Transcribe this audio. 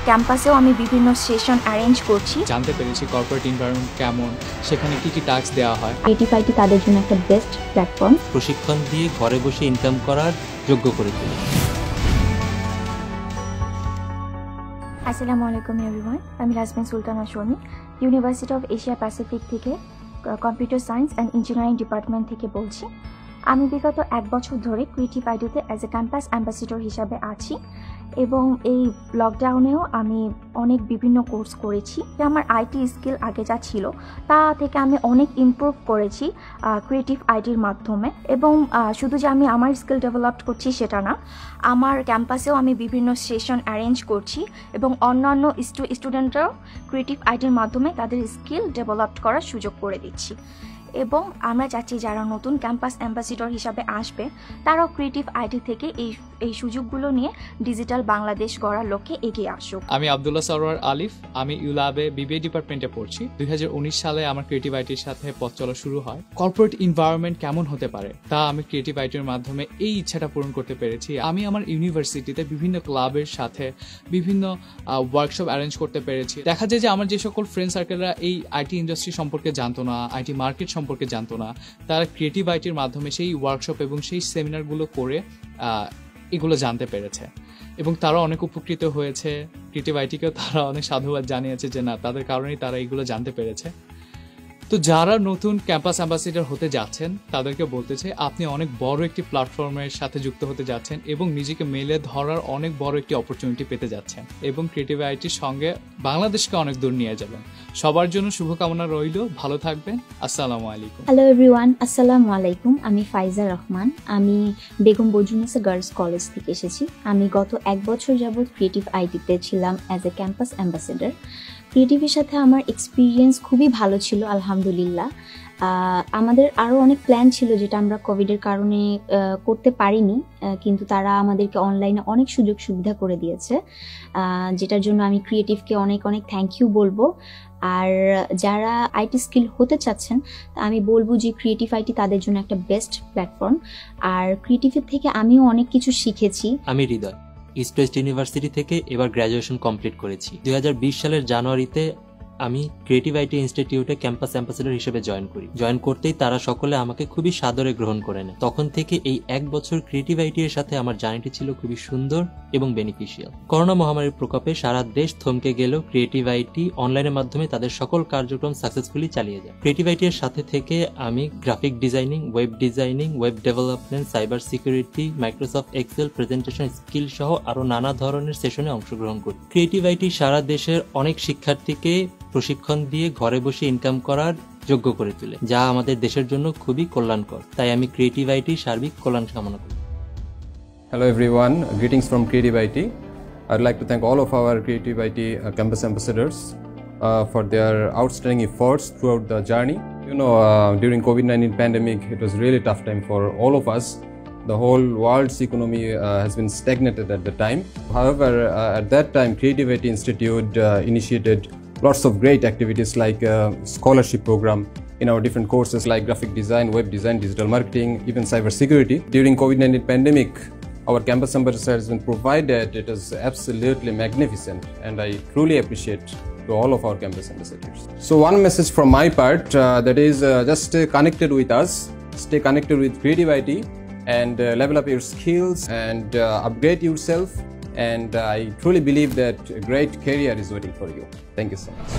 ক্যাম্পাসেও আমি বিভিন্ন session arrange করছি। জানতে পেরেছি কর্পোরেট এনভায়রনমেন্ট কেমন, সেখানে কি কি টাস্ক দেওয়া হয়। ক্রিয়েটিভ আইটি তাদের জন্য একটা বেস্ট প্ল্যাটফর্ম। প্রশিক্ষণ দিয়ে ঘরে বসে ইনকাম করার যোগ্য করে তোলে। আসসালামু আলাইকুম এভরিওয়ান, আমি Rajmin Sultana Sharmi, university of Asia Pacific থেকে computer science and engineering department থেকে বলছি। আমি বিগত 1 বছর ধরে ক্রিয়েটিভ আইডিতে অ্যাজ এ ক্যাম্পাস অ্যাম্বাসিডর হিসাবে আছি এবং এই লকডাউনেও আমি অনেক বিভিন্ন কোর্স করেছি। আমার আইটি স্কিল আগে যা ছিল তা থেকে আমি অনেক ইমপ্রুভ করেছি ক্রিয়েটিভ আইডির মাধ্যমে। এবং শুধু যে আমি আমার স্কিল ডেভেলপ করছি সেটা না, আমার ক্যাম্পাসেও আমি বিভিন্ন সেশন অ্যারেঞ্জ করছি এবং অন্যান্য স্টুডেন্টরাও ক্রিয়েটিভ আইডির মাধ্যমে তাদের স্কিল ডেভেলপ করার সুযোগ করে দিচ্ছি। এবং আমরা চাচ্ছি যারা নতুন ক্যাম্পাস অ্যাম্বাসিডর হিসাবে আসবে তারাও ক্রিয়েটিভ আইটি থেকে এই সুযোগগুলো নিয়ে ডিজিটাল বাংলাদেশ গড়ার লক্ষ্যে এগিয়ে আসুক। আমি আব্দুল্লাহ সরওয়ার আলিফ, আমি ইউলাবে বিবিএ ডিপার্টমেন্টে পড়ছি। 2019 সালে আমার ক্রিয়েটিভ আইটির সাথে পথ চলা শুরু হয়। কর্পোরেট এনভায়রনমেন্ট কেমন হতে পারে তা আমি ক্রিয়েটিভ আইটির মাধ্যমে এই ইচ্ছাটা পূরণ করতে পেরেছি। আমি আমার ইউনিভার্সিটিতে বিভিন্ন ক্লাবের সাথে বিভিন্ন ওয়ার্কশপ অ্যারেঞ্জ করতে পেরেছি। দেখা যায় যে আমার যে সকল ফ্রেন্ড সার্কেলরা এই আইটি ইন্ডাস্ট্রি সম্পর্কে জানতো না, আইটি মার্কেট সম্পর্কে জানতো না, তারা ক্রিয়েটিভ আইটির মাধ্যমে সেই ওয়ার্কশপ এবং সেই সেমিনারগুলো করে এগুলো জানতে পেরেছে এবং তারা অনেক উপকৃত হয়েছে। ক্রিয়েটিভ আইটিকেও তারা অনেক সাধুবাদ জানিয়েছে যে না, তাদের কারণেই তারা এগুলো জানতে পেরেছে। তো যারা নতুন ক্যাম্পাস অ্যাম্বাসিডর হতে যাচ্ছেন তাদেরকে বলতে চাই, আপনি অনেক বড় একটি প্ল্যাটফর্মের সাথে যুক্ত হতে যাচ্ছেন এবং নিজেকে মেলে ধরার অনেক বড় একটি অপরচুনিটি পেতে যাচ্ছেন এবং ক্রিয়েটিভ আইটির সঙ্গে বাংলাদেশকে অনেক দূর নিয়ে যাবেন। সবার জন্য শুভকামনা রইল, ভালো থাকবেন। আসসালামু আলাইকুম। হ্যালো এভরিওয়ান, আসসালামু আলাইকুম। আমি ফাইজা রহমান, আমি বেগম বজরুন্নেসা গার্লস কলেজ থেকে এসেছি। আমি গত 1 বছর যাবৎ ক্রিয়েটিভ আইটিতে ছিলাম অ্যাজ এ ক্যাম্পাস অ্যাম্বাসেডর। ক্রিয়েটিভের সাথে আমার এক্সপিরিয়েন্স খুবই ভালো ছিল আলহামদুলিল্লাহ। আমাদের আরও অনেক প্ল্যান ছিল যেটা আমরা কোভিডের কারণে করতে পারিনি, কিন্তু তারা আমাদেরকে অনলাইনে অনেক সুযোগ সুবিধা করে দিয়েছে, যেটার জন্য আমি ক্রিয়েটিভকে অনেক অনেক থ্যাংক ইউ বলবো। আর যারা আইটি স্কিল হতে চাচ্ছেন আমি বলবো যে ক্রিয়েটিভ আইটি তাদের জন্য একটা বেস্ট প্ল্যাটফর্ম। আর ক্রিয়েটিভের থেকে আমিও অনেক কিছু শিখেছি। আমি হৃদয়, ইস্ট ওয়েস্ট ইউনিভার্সিটি থেকে এবার গ্র্যাজুয়েশন কমপ্লিট করেছি। 2020 সালের জানুয়ারিতে আমি ক্রিয়েটিভ আইটি ইনস্টিটিউটে ক্যাম্পাস অ্যাম্বাসেডর হিসেবে জয়েন করতেই তারা সকলে আমাকে খুবই সাদরে গ্রহণ করে নেয়। তখন থেকে এই 1 বছর ক্রিয়েটিভ আইটি এর সাথে আমার জার্নিটি ছিল খুবই সুন্দর এবং বেনিফিশিয়াল। করোনা মহামারীর প্রকোপে সারা দেশ থমকে গেলেও ক্রিয়েটিভ আইটি অনলাইনের মাধ্যমে তাদের সকল কার্যক্রম সাকসেসফুলি চালিয়ে যায়। ক্রিয়েটিভ আইটি এর সাথে থেকে আমি graphic designing, web development, cyber security, Microsoft Excel, presentation skill সহ আরো নানা ধরনের সেশনে অংশগ্রহণ করি। ক্রিয়েটিভ আইটি সারা দেশের অনেক শিক্ষার্থীকে প্রশিক্ষণ দিয়ে ঘরে বসে ইনকাম করার যোগ্য করে তোলে, যা আমাদের দেশের জন্য খুবই কল্যাণকর। তাই আমি ক্রিয়েটিভ আইটি সার্বিক কল্যাণ কামনা করি। Hello everyone, greetings from Creative IT. I'd like to thank all of our Creative IT campus ambassadors for their outstanding efforts throughout the journey. During COVID-19 pandemic, it was really tough time for all of us. The whole world's economy has been stagnated at the time. However, at that time, Creative IT Institute initiated lots of great activities like scholarship program in our different courses like graphic design, web design, digital marketing, even cyber security. During COVID-19 pandemic, our campus ambassador has been provided. It is absolutely magnificent, and I truly appreciate to all of our campus ambassadors. So one message from my part, that is just stay connected with us, stay connected with Creative IT, and level up your skills and upgrade yourself. And I truly believe that a great career is waiting for you. Thank you so much.